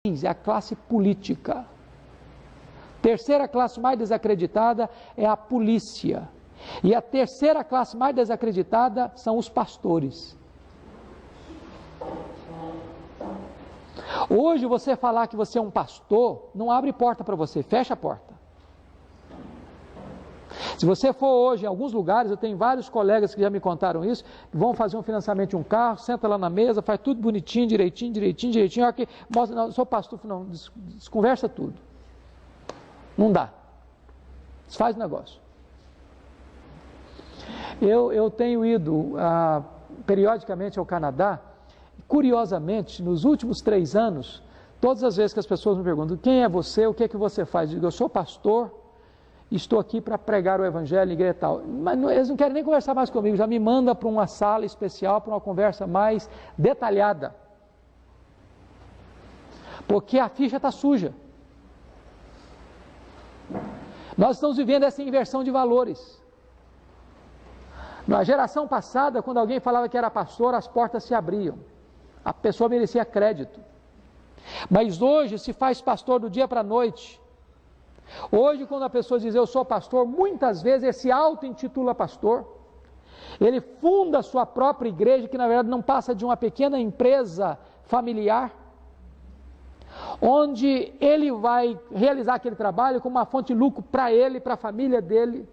é a classe política. Terceira classe mais desacreditada é a polícia. E a terceira classe mais desacreditada são os pastores. Hoje você falar que você é um pastor, não abre porta para você, fecha a porta. Se você for hoje em alguns lugares, eu tenho vários colegas que já me contaram isso, vão fazer um financiamento de um carro, senta lá na mesa, faz tudo bonitinho, direitinho, olha que mostra, não, sou pastor, não, desconversa tudo. Não dá. Desfaz o negócio. Eu tenho ido periodicamente ao Canadá. Curiosamente, nos últimos 3 anos, todas as vezes que as pessoas me perguntam quem é você, o que é que você faz, eu digo, eu sou pastor, estou aqui para pregar o Evangelho em igreja e tal. Mas eles não querem nem conversar mais comigo, já me manda para uma sala especial, para uma conversa mais detalhada. Porque a ficha está suja. Nós estamos vivendo essa inversão de valores. Na geração passada, quando alguém falava que era pastor, as portas se abriam. A pessoa merecia crédito. Mas hoje se faz pastor do dia para a noite. Hoje, quando a pessoa diz eu sou pastor, muitas vezes ele se auto-intitula pastor. Ele funda a sua própria igreja, que na verdade não passa de uma pequena empresa familiar, onde ele vai realizar aquele trabalho como uma fonte de lucro para ele, para a família dele,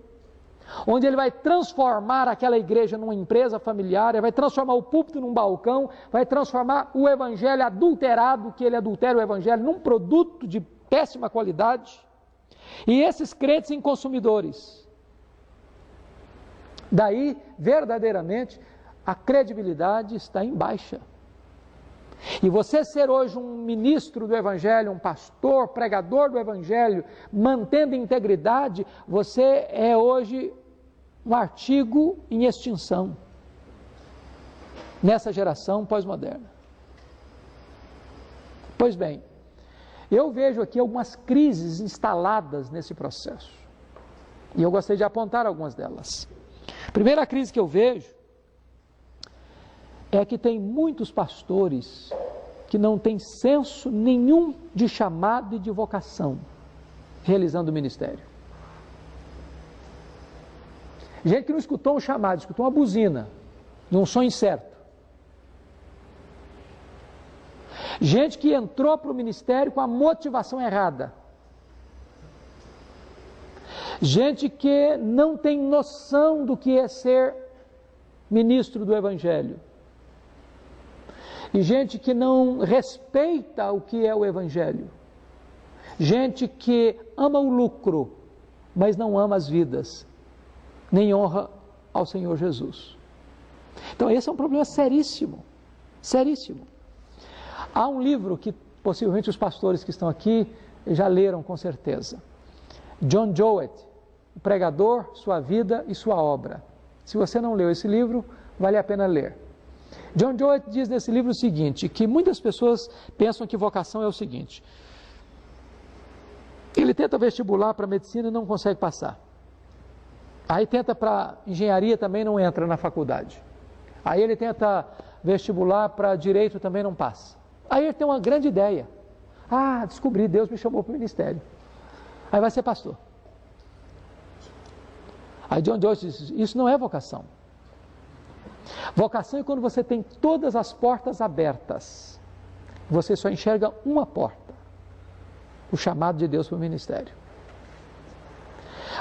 onde ele vai transformar aquela igreja numa empresa familiar, ele vai transformar o púlpito num balcão, vai transformar o evangelho adulterado, que ele adultera o evangelho, num produto de péssima qualidade, e esses crentes em consumidores. Daí, verdadeiramente, a credibilidade está em baixa. E você ser hoje um ministro do Evangelho, um pastor, pregador do Evangelho, mantendo integridade, você é hoje um artigo em extinção nessa geração pós-moderna. Pois bem, eu vejo aqui algumas crises instaladas nesse processo. E eu gostaria de apontar algumas delas. A primeira crise que eu vejo é que tem muitos pastores que não têm senso nenhum de chamado e de vocação realizando o ministério. Gente que não escutou um chamado, escutou uma buzina, de um som incerto. Gente que entrou para o ministério com a motivação errada. Gente que não tem noção do que é ser ministro do Evangelho. E gente que não respeita o que é o Evangelho. Gente que ama o lucro, mas não ama as vidas, nem honra ao Senhor Jesus. Então esse é um problema seríssimo, seríssimo. Há um livro que possivelmente os pastores que estão aqui já leram com certeza. John Jowett, o pregador, sua vida e sua obra. Se você não leu esse livro, vale a pena ler. John Jowett diz nesse livro o seguinte, que muitas pessoas pensam que vocação é o seguinte: ele tenta vestibular para medicina e não consegue passar. Aí tenta para engenharia, também não entra na faculdade. Aí ele tenta vestibular para direito, também não passa. Aí ele tem uma grande ideia. Descobri, Deus me chamou para o ministério. Aí vai ser pastor. Aí John Jowett diz, isso não é vocação. Vocação é quando você tem todas as portas abertas. Você só enxerga uma porta. O chamado de Deus para o ministério.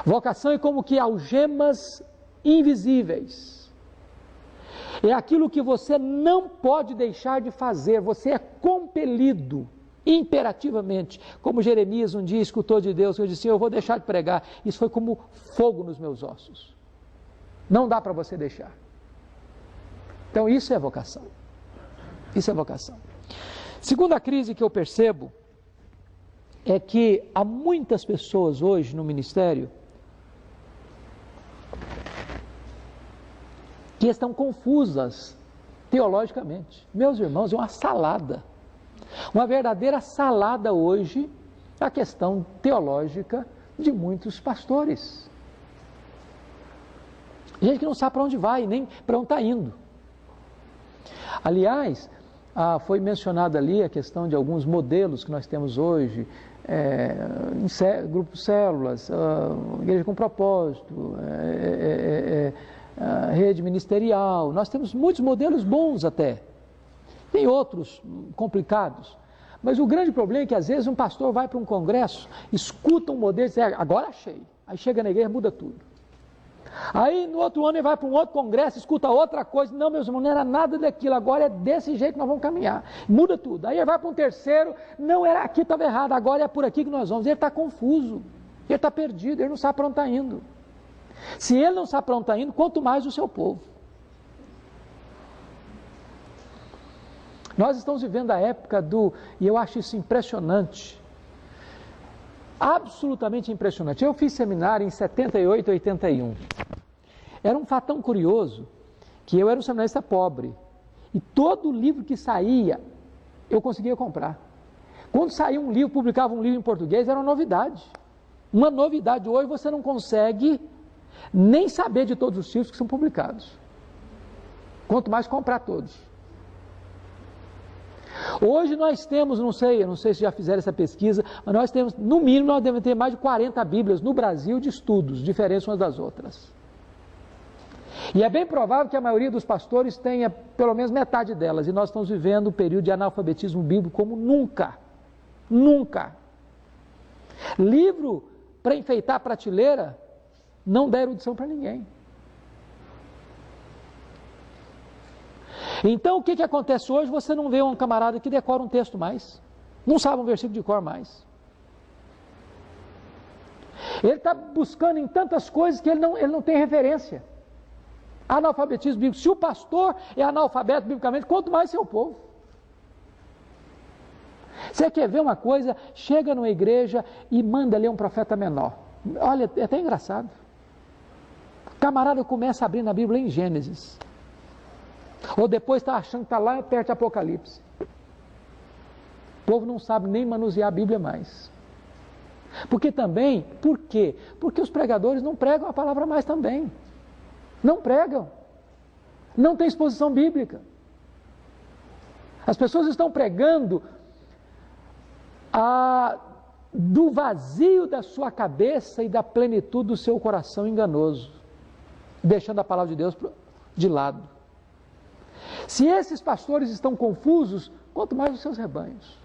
Vocação é como que algemas invisíveis. É aquilo que você não pode deixar de fazer. Você é compelido, imperativamente. Como Jeremias um dia escutou de Deus, eu disse, eu vou deixar de pregar. Isso foi como fogo nos meus ossos. Não dá para você deixar. Então isso é vocação. Isso é vocação. Segunda crise que eu percebo é que há muitas pessoas hoje no ministério que estão confusas teologicamente. Meus irmãos, é uma salada. Uma verdadeira salada hoje a questão teológica de muitos pastores. Gente que não sabe para onde vai, nem para onde está indo. Aliás, foi mencionada ali a questão de alguns modelos que nós temos hoje, grupos células, igreja com propósito, rede ministerial. Nós temos muitos modelos bons até, tem outros complicados, mas o grande problema é que às vezes um pastor vai para um congresso, escuta um modelo e diz, agora achei, aí chega na igreja e muda tudo. Aí no outro ano ele vai para um outro congresso, escuta outra coisa, não, meus irmãos, não era nada daquilo, agora é desse jeito que nós vamos caminhar, muda tudo. Aí ele vai para um terceiro, não era aqui, estava errado, agora é por aqui que nós vamos. Ele está confuso, ele está perdido, ele não sabe para onde está indo. Se ele não sabe para onde está indo, quanto mais o seu povo. Nós estamos vivendo a época e eu acho isso impressionante, absolutamente impressionante. Eu fiz seminário em 78, 81. Era um fato tão curioso que eu era um seminarista pobre e todo livro que saía eu conseguia comprar. Quando saía um livro, publicava um livro em português, era uma novidade. Uma novidade. Hoje você não consegue nem saber de todos os livros que são publicados. Quanto mais comprar todos. Hoje nós temos, eu não sei se já fizeram essa pesquisa, mas nós temos, no mínimo, nós devemos ter mais de 40 Bíblias no Brasil de estudos, diferentes umas das outras. E é bem provável que a maioria dos pastores tenha pelo menos metade delas, e nós estamos vivendo um período de analfabetismo bíblico como nunca. Nunca. Livro para enfeitar a prateleira não dá erudição para ninguém. Então o que acontece hoje? Você não vê um camarada que decora um texto mais, não sabe um versículo de cor mais. Ele está buscando em tantas coisas que ele não tem referência. Analfabetismo bíblico. Se o pastor é analfabeto biblicamente, quanto mais seu povo. Você quer ver uma coisa? Chega numa igreja e manda ler um profeta menor. Olha, é até engraçado. O camarada começa a abrir na Bíblia em Gênesis. Ou depois está achando que está lá perto de Apocalipse. O povo não sabe nem manusear a Bíblia mais. Por quê? Porque os pregadores não pregam a palavra mais também. Não pregam. Não tem exposição bíblica. As pessoas estão pregando do vazio da sua cabeça e da plenitude do seu coração enganoso, deixando a palavra de Deus de lado. Se esses pastores estão confusos, quanto mais os seus rebanhos.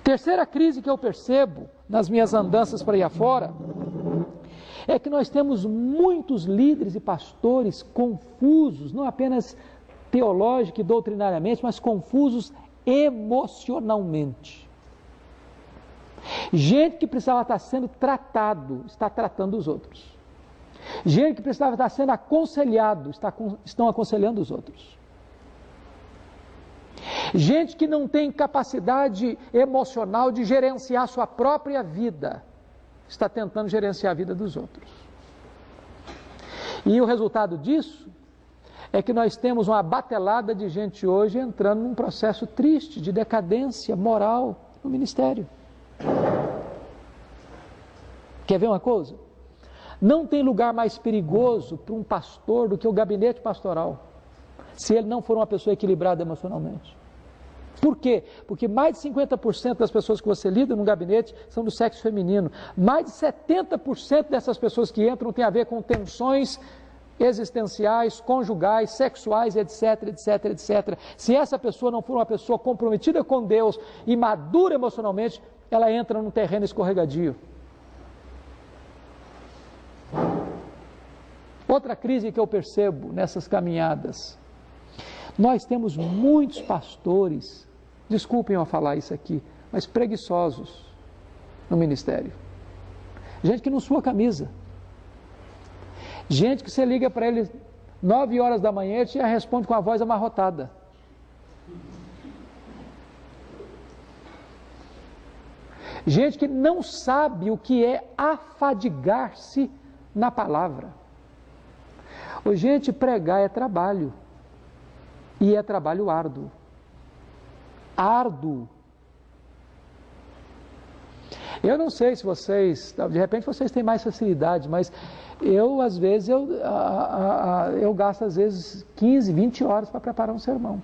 Terceira crise que eu percebo nas minhas andanças para aí afora, é que nós temos muitos líderes e pastores confusos, não apenas teológica e doutrinariamente, mas confusos emocionalmente. Gente que precisava estar sendo tratado, está tratando os outros. Gente que precisava estar sendo aconselhado, estão aconselhando os outros. Gente que não tem capacidade emocional de gerenciar sua própria vida, está tentando gerenciar a vida dos outros. E o resultado disso é que nós temos uma batelada de gente hoje entrando num processo triste de decadência moral no ministério. Quer ver uma coisa? Não tem lugar mais perigoso para um pastor do que o gabinete pastoral, se ele não for uma pessoa equilibrada emocionalmente. Por quê? Porque mais de 50% das pessoas que você lida no gabinete são do sexo feminino. Mais de 70% dessas pessoas que entram tem a ver com tensões existenciais, conjugais, sexuais, etc, etc, etc. Se essa pessoa não for uma pessoa comprometida com Deus e madura emocionalmente, ela entra num terreno escorregadio. Outra crise que eu percebo nessas caminhadas, nós temos muitos pastores, desculpem eu falar isso aqui, mas preguiçosos no ministério. Gente que não sua camisa. Gente que você liga para ele 9 horas da manhã e já responde com a voz amarrotada. Gente que não sabe o que é afadigar-se na palavra. Gente, pregar é trabalho. E é trabalho árduo. Árduo. Eu não sei se vocês, de repente vocês têm mais facilidade, mas eu, às vezes, eu gasto, às vezes, 15, 20 horas para preparar um sermão.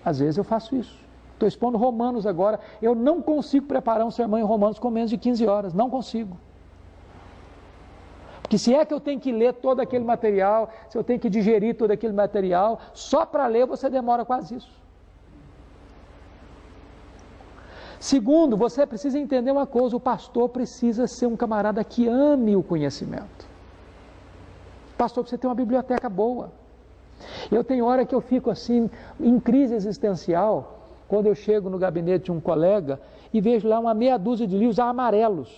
Às vezes eu faço isso. Estou expondo Romanos agora. Eu não consigo preparar um sermão em Romanos com menos de 15 horas. Não consigo. Porque se é que eu tenho que ler todo aquele material, se eu tenho que digerir todo aquele material, só para ler você demora quase isso. Segundo, você precisa entender uma coisa, o pastor precisa ser um camarada que ame o conhecimento. O pastor precisa ter uma biblioteca boa. Eu tenho hora que eu fico assim, em crise existencial, quando eu chego no gabinete de um colega e vejo lá uma meia dúzia de livros amarelos,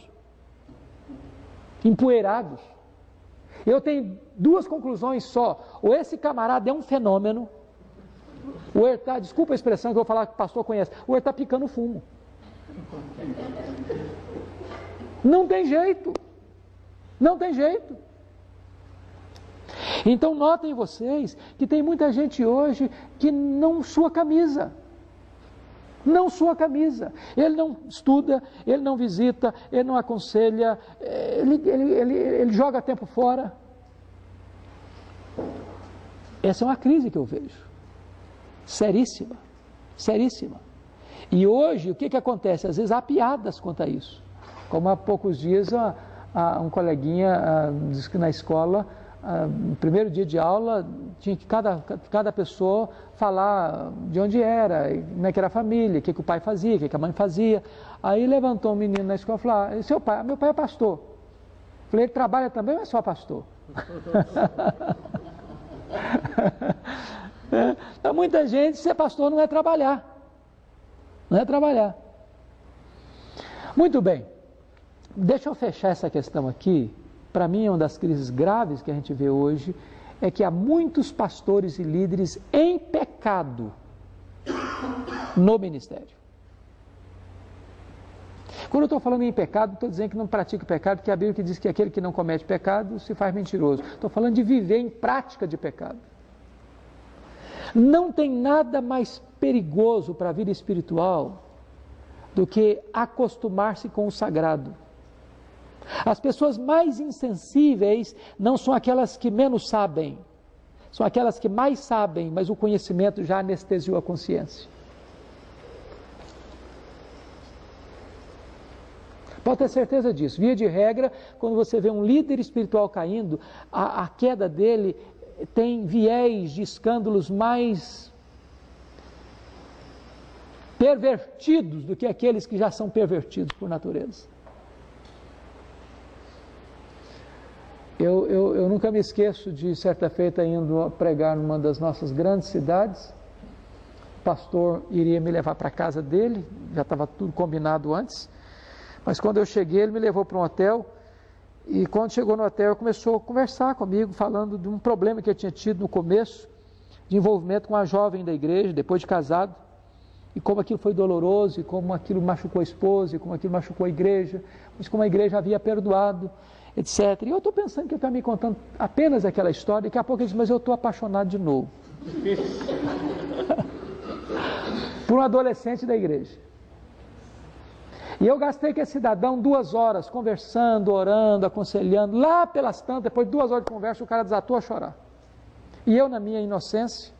empoeirados. Eu tenho duas conclusões só. Ou esse camarada é um fenômeno, ou ele está, desculpa a expressão que eu vou falar que o pastor conhece, ou ele está picando fumo. Não tem jeito. Não tem jeito. Então notem vocês que tem muita gente hoje que não sua camisa. Não sua camisa. Ele não estuda, ele não visita, ele não aconselha, ele joga tempo fora. Essa é uma crise que eu vejo. Seríssima. Seríssima. E hoje, o que acontece? Às vezes há piadas quanto a isso. Como há poucos dias, um coleguinha disse que na escola, no primeiro dia de aula, tinha que cada pessoa falar de onde era, como é que era a família, o que o pai fazia, o que a mãe fazia. Aí levantou um menino na escola e falou, seu pai? Meu pai é pastor. Eu falei, ele trabalha também ou é só pastor? Então, muita gente, ser pastor não é trabalhar. Não é trabalhar. Muito bem. Deixa eu fechar essa questão aqui. Para mim, uma das crises graves que a gente vê hoje é que há muitos pastores e líderes em pecado no ministério. Quando eu estou falando em pecado, estou dizendo que não pratica o pecado, porque a Bíblia diz que aquele que não comete pecado se faz mentiroso. Estou falando de viver em prática de pecado. Não tem nada mais perigoso para a vida espiritual do que acostumar-se com o sagrado. As pessoas mais insensíveis não são aquelas que menos sabem, são aquelas que mais sabem, mas o conhecimento já anestesiou a consciência. Pode ter certeza disso. Via de regra, quando você vê um líder espiritual caindo, a queda dele tem viés de escândalos mais pervertidos do que aqueles que já são pervertidos por natureza. Eu nunca me esqueço de, certa feita, indo pregar numa das nossas grandes cidades. O pastor iria me levar para a casa dele, já estava tudo combinado antes, mas quando eu cheguei, ele me levou para um hotel, e quando chegou no hotel, começou a conversar comigo, falando de um problema que eu tinha tido no começo, de envolvimento com uma jovem da igreja, depois de casado, e como aquilo foi doloroso, e como aquilo machucou a esposa, e como aquilo machucou a igreja, mas como a igreja havia perdoado, etc. E eu estou pensando que ele está me contando apenas aquela história, e daqui a pouco ele diz, mas eu estou apaixonado de novo. Por um adolescente da igreja. E eu gastei com esse cidadão 2 horas conversando, orando, aconselhando. Lá pelas tantas, depois de 2 horas de conversa, o cara desatou a chorar. E eu, na minha inocência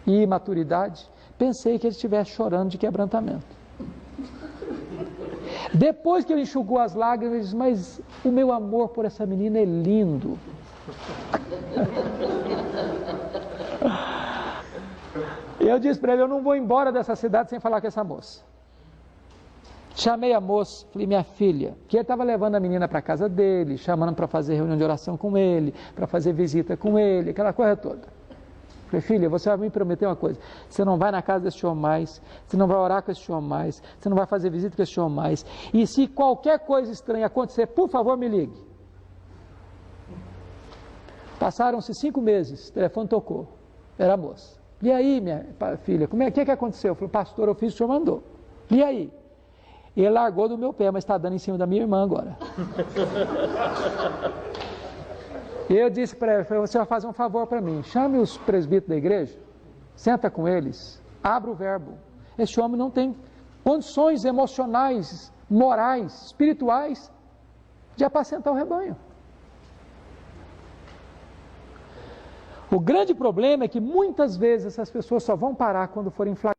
e imaturidade, pensei que ele estivesse chorando de quebrantamento. Depois que ele enxugou as lágrimas, ele disse, mas o meu amor por essa menina é lindo. E eu disse para ele, eu não vou embora dessa cidade sem falar com essa moça. Chamei a moça, falei, minha filha, que ele estava levando a menina para a casa dele, chamando para fazer reunião de oração com ele, para fazer visita com ele, aquela coisa toda. Falei, filha, você vai me prometer uma coisa, você não vai na casa desse homem mais, você não vai orar com esse homem mais, você não vai fazer visita com esse homem mais, e se qualquer coisa estranha acontecer, por favor me ligue. Passaram-se 5 meses, o telefone tocou, era a moça. E aí, minha filha, o que aconteceu? Eu falei, pastor, eu fiz o que o senhor mandou. E aí? Ele largou do meu pé, mas está dando em cima da minha irmã agora. E eu disse para ele, você vai fazer um favor para mim, chame os presbíteros da igreja, senta com eles, abra o verbo. Esse homem não tem condições emocionais, morais, espirituais, de apacentar o rebanho. O grande problema é que muitas vezes essas pessoas só vão parar quando forem flagradas.